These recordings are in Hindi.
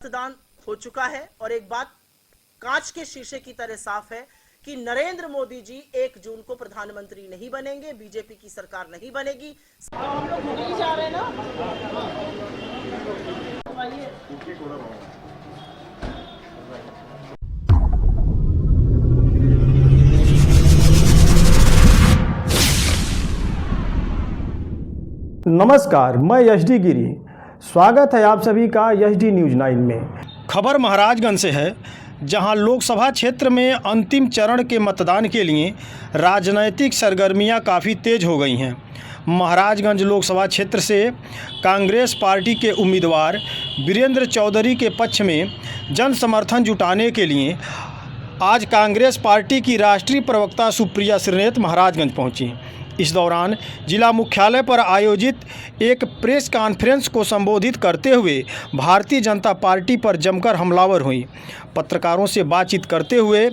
मतदान हो चुका है और एक बात कांच के शीशे की तरह साफ है कि नरेंद्र मोदी जी 1 जून को प्रधानमंत्री नहीं बनेंगे, बीजेपी की सरकार नहीं बनेगी। हम लोग नहीं जा रहे ना। नमस्कार, मैं यशडी गिरी। स्वागत है आप सभी का यशडी न्यूज़ 9 में। खबर महाराजगंज से है, जहां लोकसभा क्षेत्र में अंतिम चरण के मतदान के लिए राजनीतिक सरगर्मियां काफ़ी तेज हो गई हैं। महाराजगंज लोकसभा क्षेत्र से कांग्रेस पार्टी के उम्मीदवार वीरेंद्र चौधरी के पक्ष में जन समर्थन जुटाने के लिए आज कांग्रेस पार्टी की राष्ट्रीय प्रवक्ता सुप्रिया श्रीनेत महाराजगंज पहुंची। इस दौरान जिला मुख्यालय पर आयोजित एक प्रेस कॉन्फ्रेंस को संबोधित करते हुए भारतीय जनता पार्टी पर जमकर हमलावर हुई। पत्रकारों से बातचीत करते हुए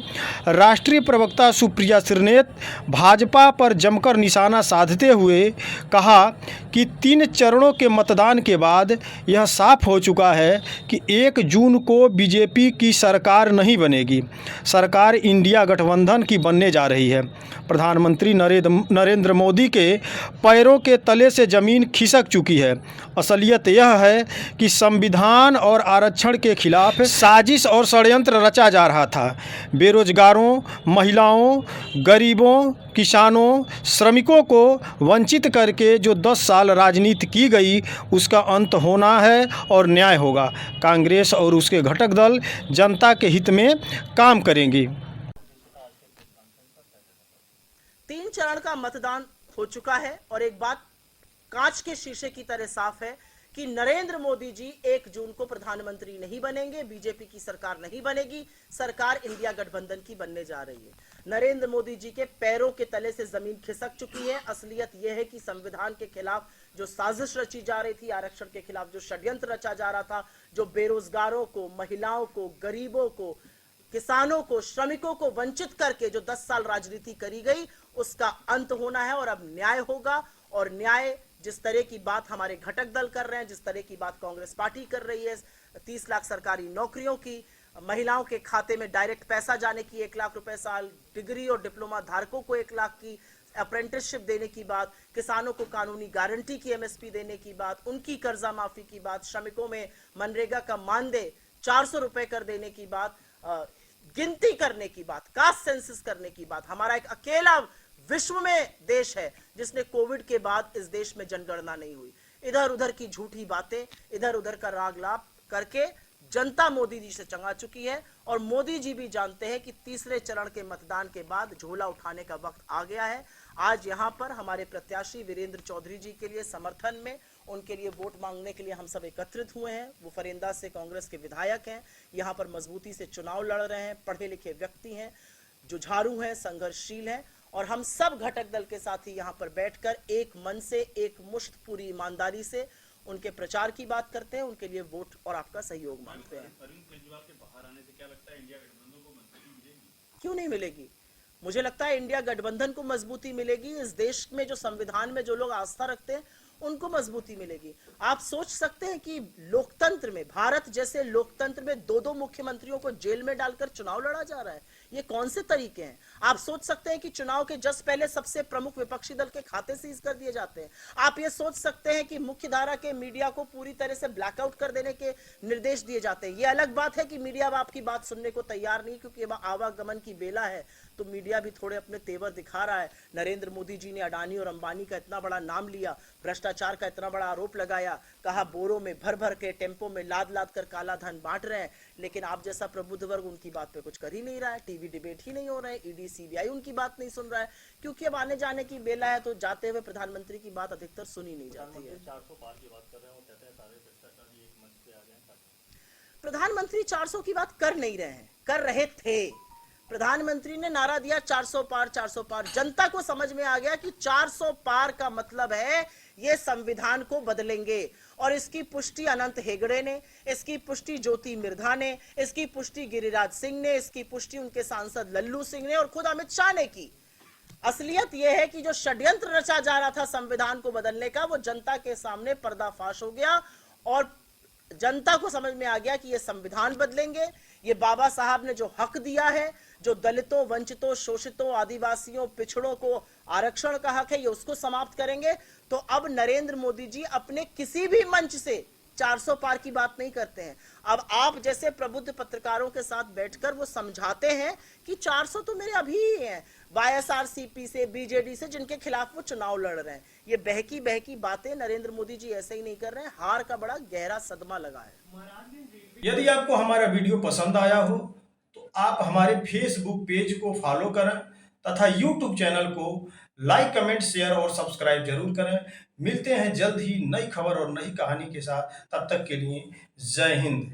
राष्ट्रीय प्रवक्ता सुप्रिया श्रीनेत भाजपा पर जमकर निशाना साधते हुए कहा कि 3 चरणों के मतदान के बाद यह साफ हो चुका है कि 1 जून को बीजेपी की सरकार नहीं बनेगी। सरकार इंडिया गठबंधन की बनने जा रही है। प्रधानमंत्री नरेंद्र मोदी के पैरों के तले से ज़मीन खिसक चुकी है। असलियत यह है कि संविधान और आरक्षण के खिलाफ साजिश और षड्यंत्र रचा जा रहा था। बेरोजगारों, महिलाओं, गरीबों, किसानों, श्रमिकों को वंचित करके जो 10 साल राजनीति की गई, उसका अंत होना है और न्याय होगा। कांग्रेस और उसके घटक दल जनता के हित में काम करेंगे। 3 चरण का मतदान हो चुका है और एक बात कांच के शीशे की तरह साफ है कि नरेंद्र मोदी जी 1 जून को प्रधानमंत्री नहीं बनेंगे, बीजेपी की सरकार नहीं बनेगी, सरकार इंडिया गठबंधन की बनने जा रही है। नरेंद्र मोदी जी के पैरों के तले से जमीन खिसक चुकी है। असलियत यह है कि संविधान के खिलाफ जो साजिश रची जा रही थी, आरक्षण के खिलाफ जो षड्यंत्र रचा जा रहा था, जो बेरोजगारों को, महिलाओं को, गरीबों को, किसानों को, श्रमिकों को वंचित करके जो 10 साल राजनीति करी गई, उसका अंत होना है और अब न्याय होगा। और न्याय जिस तरह की बात हमारे घटक दल कर रहे हैं, जिस तरह की बात कांग्रेस पार्टी कर रही है, 30 लाख सरकारी नौकरियों की, महिलाओं के खाते में डायरेक्ट पैसा जाने की, 1 लाख रुपए साल, डिग्री और डिप्लोमा धारकों को 1 लाख की अप्रेंटिसशिप देने की बात, किसानों को कानूनी गारंटी की एमएसपी देने की बात, उनकी कर्जा माफी की बात, श्रमिकों में मनरेगा का मानदेय 400 रुपए कर देने की बात, गिनती करने की बात, कास्ट सेंसस करने की बात। हमारा एक अकेला विश्व में देश है जिसने कोविड के बाद इस देश में जनगणना नहीं हुई। इधर उधर की झूठी बातें, इधर उधर का रागलाप करके जनता मोदी जी से चंगा चुकी है और मोदी जी भी जानते हैं कि तीसरे चरण के मतदान के बाद झोला उठाने का वक्त आ गया है। आज यहां पर हमारे प्रत्याशी वीरेंद्र चौधरी जी के लिए समर्थन में, उनके लिए वोट मांगने के लिए हम सब एकत्रित हुए हैं। वो फरेंदा से कांग्रेस के विधायक हैं, यहां पर मजबूती से चुनाव लड़ रहे हैं, पढ़े लिखे व्यक्ति हैं, जुझारू हैं, संघर्षशील हैं और हम सब घटक दल के साथ ही यहां पर बैठकर एक मन से, एक मुश्त पूरी ईमानदारी से उनके प्रचार की बात करते हैं, उनके लिए वोट और आपका सहयोग मांगते हैं। अरविंद केजरीवाल के बाहर आने से क्या लगता है इंडिया गठबंधन को मजबूती मिलेगी? क्यों नहीं मिलेगी? मुझे लगता है इंडिया गठबंधन को मजबूती मिलेगी। इस देश में जो संविधान में जो लोग आस्था रखते हैं उनको मजबूती मिलेगी। आप सोच सकते हैं कि लोकतंत्र में, भारत जैसे लोकतंत्र में 2-2 मुख्यमंत्रियों को जेल में डालकर चुनाव लड़ा जा रहा है। ये कौन से तरीके हैं? आप सोच सकते हैं कि चुनाव के जस्ट पहले सबसे प्रमुख विपक्षी दल के खाते सीज कर दिए जाते हैं। आप ये सोच सकते हैं कि मुख्य धारा के मीडिया को पूरी तरह से ब्लैकआउट कर देने के निर्देश दिए जाते हैं। ये अलग बात है कि मीडिया अब आपकी बात सुनने को तैयार नहीं, क्योंकि अब आवागमन की बेला है तो मीडिया भी थोड़े अपने तेवर दिखा रहा है। नरेंद्र मोदी जी ने अडानी और अंबानी का इतना बड़ा नाम लिया, भ्रष्टाचार का इतना बड़ा आरोप लगाया, कहा बोरों में भर भर के, टेम्पो में लाद लाद कर काला धन बांट रहे हैं, लेकिन आप जैसा प्रबुद्ध वर्ग उनकी बात पे कुछ कर ही नहीं रहा है। टीवी डिबेट ही नहीं हो रहा है, ईडी सीबीआई उनकी बात नहीं सुन रहा है, क्योंकि अब आने जाने की बेला है तो जाते हुए प्रधानमंत्री की बात अधिकतर सुनी नहीं जाती है। 400 पार की बात कर रहे हैं, वो कहते हैं सारे भ्रष्टाचारी एक मंच पे आ गए। प्रधानमंत्री 400 की बात कर नहीं रहे हैं, कर रहे थे। प्रधानमंत्री ने नारा दिया 400 पार, 400 पार। जनता को समझ में आ गया कि 400 पार का मतलब है ये संविधान को बदलेंगे और इसकी पुष्टि अनंत हेगड़े ने, इसकी पुष्टि ज्योति मिर्धा ने, इसकी पुष्टि गिरिराज सिंह ने, इसकी पुष्टि उनके सांसद लल्लू सिंह ने और खुद अमित शाह ने की। असलियत यह है कि जो षड्यंत्र रचा जा रहा था संविधान को बदलने का, वो जनता के सामने पर्दाफाश हो गया और जनता को समझ में आ गया कि ये संविधान बदलेंगे, ये बाबा साहब ने जो हक दिया है, जो दलितों, वंचितों, शोषितों, आदिवासियों, पिछड़ों को आरक्षण का हक है, ये उसको समाप्त करेंगे। तो अब नरेंद्र मोदी जी अपने किसी भी मंच से 400 पार की बात नहीं करते हैं। अब आप जैसे प्रबुद्ध पत्रकारों के साथ बैठकर वो समझाते हैं कि 400 तो मेरे अभी ही हैं, वाईएसआरसीपी से, बीजेडी से, जिनके खिलाफ वो चुनाव लड़ रहे हैं। ये बहकी बहकी बातें नरेंद्र मोदी जी ऐसे ही नहीं कर रहे हैं, हार का बड़ा गहरा सदमा लगा है। यदि आपको हमारा वीडियो पसंद आया हो तो आप हमारे फेसबुक पेज को फॉलो करें तथा यूट्यूब चैनल को लाइक, कमेंट, शेयर और सब्सक्राइब जरूर करें। मिलते हैं जल्द ही नई खबर और नई कहानी के साथ। तब तक के लिए जय हिंद।